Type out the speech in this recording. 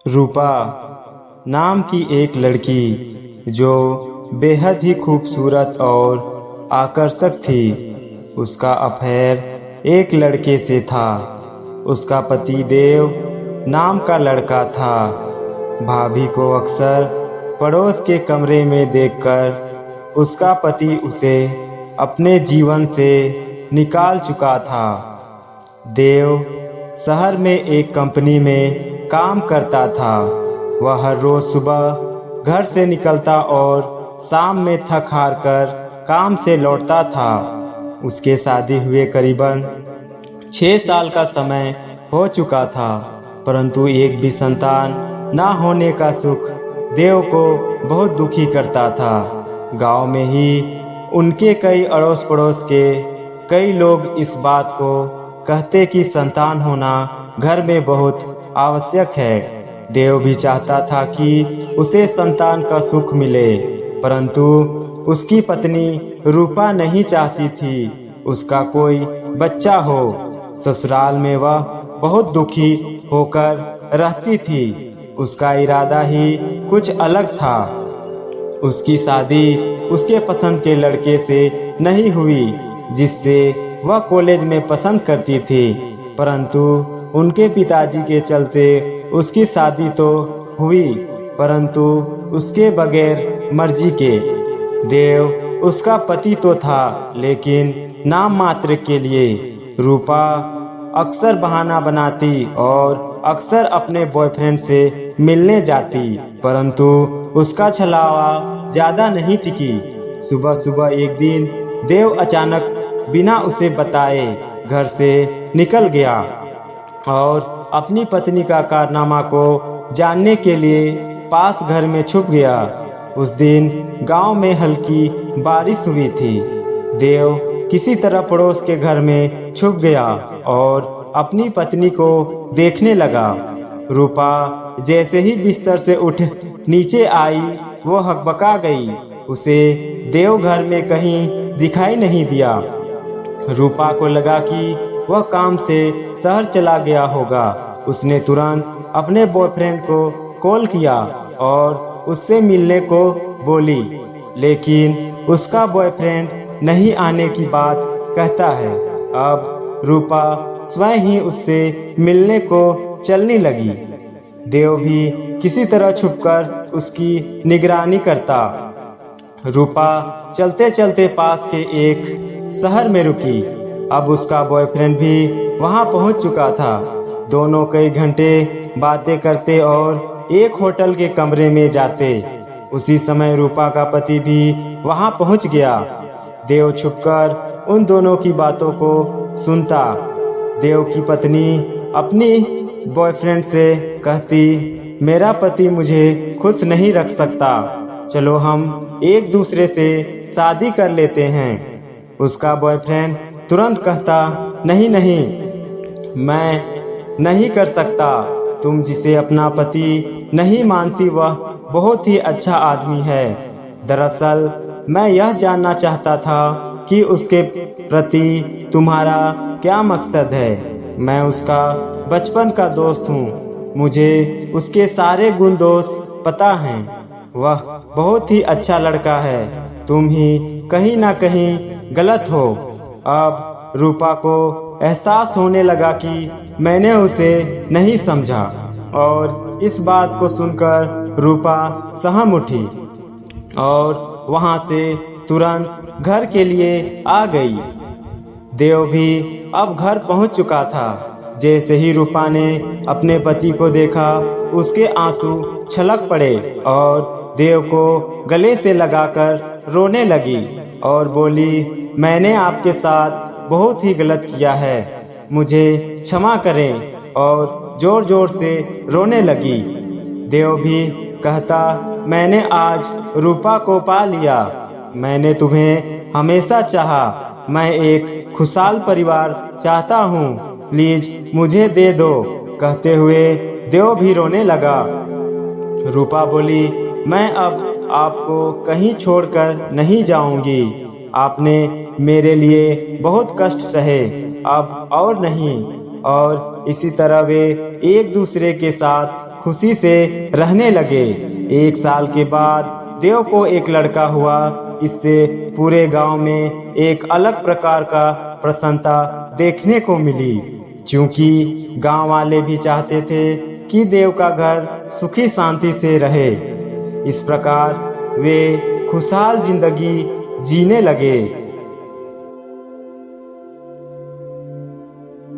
रूपा नाम की एक लड़की जो बेहद ही खूबसूरत और आकर्षक थी। उसका अफेयर एक लड़के से था। उसका पति देव नाम का लड़का था। भाभी को अक्सर पड़ोस के कमरे में देखकर उसका पति उसे अपने जीवन से निकाल चुका था। देव शहर में एक कंपनी में काम करता था। वह हर रोज सुबह घर से निकलता और शाम में थक हार कर काम से लौटता था। उसके शादी हुए करीबन 6 साल का समय हो चुका था, परंतु एक भी संतान ना होने का सुख देव को बहुत दुखी करता था। गांव में ही उनके कई अड़ोस पड़ोस के कई लोग इस बात को कहते कि संतान होना घर में बहुत आवश्यक है। देव भी चाहता था कि उसे संतान का सुख मिले, परंतु उसकी पत्नी रूपा नहीं चाहती थी उसका कोई बच्चा हो। ससुराल में वह बहुत दुखी होकर रहती थी। उसका इरादा ही कुछ अलग था। उसकी शादी उसके पसंद के लड़के से नहीं हुई जिससे वह कॉलेज में पसंद करती थी, परंतु उनके पिताजी के चलते उसकी शादी तो हुई, परंतु उसके बगैर मर्जी के। देव उसका पति तो था, लेकिन नाम मात्र के लिए। रूपा अक्सर बहाना बनाती और अक्सर अपने बॉयफ्रेंड से मिलने जाती, परंतु उसका छलावा ज़्यादा नहीं टिकी। सुबह सुबह एक दिन देव अचानक बिना उसे बताए घर से निकल गया और अपनी पत्नी का कारनामा को जानने के लिए पास घर में छुप गया। उस दिन गांव में हल्की बारिश हुई थी। देव किसी तरह पड़ोस के घर में छुप गया और अपनी पत्नी को देखने लगा। रूपा जैसे ही बिस्तर से उठ नीचे आई वो हकबका गई। उसे देव घर में कहीं दिखाई नहीं दिया। रूपा को लगा कि वह काम से शहर चला गया होगा। उसने तुरंत अपने बॉयफ्रेंड को कॉल किया और उससे मिलने को बोली, लेकिन उसका बॉयफ्रेंड नहीं आने की बात कहता है। अब रूपा स्वयं ही उससे मिलने को चलने लगी। देव भी किसी तरह छुपकर उसकी निगरानी करता। रूपा चलते चलते पास के एक शहर में रुकी। अब उसका बॉयफ्रेंड भी वहां पहुंच चुका था। दोनों कई घंटे बातें करते और एक होटल के कमरे में जाते। उसी समय रूपा का पति भी वहां पहुंच गया। देव छुपकर उन दोनों की बातों को सुनता। देव की पत्नी अपनी बॉयफ्रेंड से कहती, मेरा पति मुझे खुश नहीं रख सकता, चलो हम एक दूसरे से शादी कर लेते हैं। उसका बॉयफ्रेंड तुरंत कहता, नहीं नहीं, मैं नहीं कर सकता। तुम जिसे अपना पति नहीं मानती वह बहुत ही अच्छा आदमी है। दरअसल मैं यह जानना चाहता था कि उसके प्रति तुम्हारा क्या मकसद है। मैं उसका बचपन का दोस्त हूँ। मुझे उसके सारे गुण दोष पता हैं। वह बहुत ही अच्छा लड़का है। तुम ही कहीं ना कहीं गलत हो। अब रूपा को एहसास होने लगा कि मैंने उसे नहीं समझा और इस बात को सुनकर रूपा सहम उठी और वहां से तुरंत घर के लिए आ गई। देव भी अब घर पहुंच चुका था। जैसे ही रूपा ने अपने पति को देखा, उसके आंसू छलक पड़े और देव को गले से लगाकर रोने लगी और बोली, मैंने आपके साथ बहुत ही गलत किया है, मुझे क्षमा करें, और जोर जोर से रोने लगी। देव भी कहता, मैंने आज रूपा को पा लिया। मैंने तुम्हें हमेशा चाहा। मैं एक खुशहाल परिवार चाहता हूँ, प्लीज मुझे दे दो। कहते हुए देव भी रोने लगा। रूपा बोली, मैं अब आपको कहीं छोड़कर नहीं जाऊंगी। आपने मेरे लिए बहुत कष्ट सहे, अब और नहीं। और इसी तरह वे एक दूसरे के साथ खुशी से रहने लगे। 1 साल के बाद देव को एक लड़का हुआ। इससे पूरे गांव में एक अलग प्रकार का प्रसन्नता देखने को मिली, क्योंकि गांव वाले भी चाहते थे कि देव का घर सुखी शांति से रहे। इस प्रकार वे खुशहाल जिंदगी जीने लगे।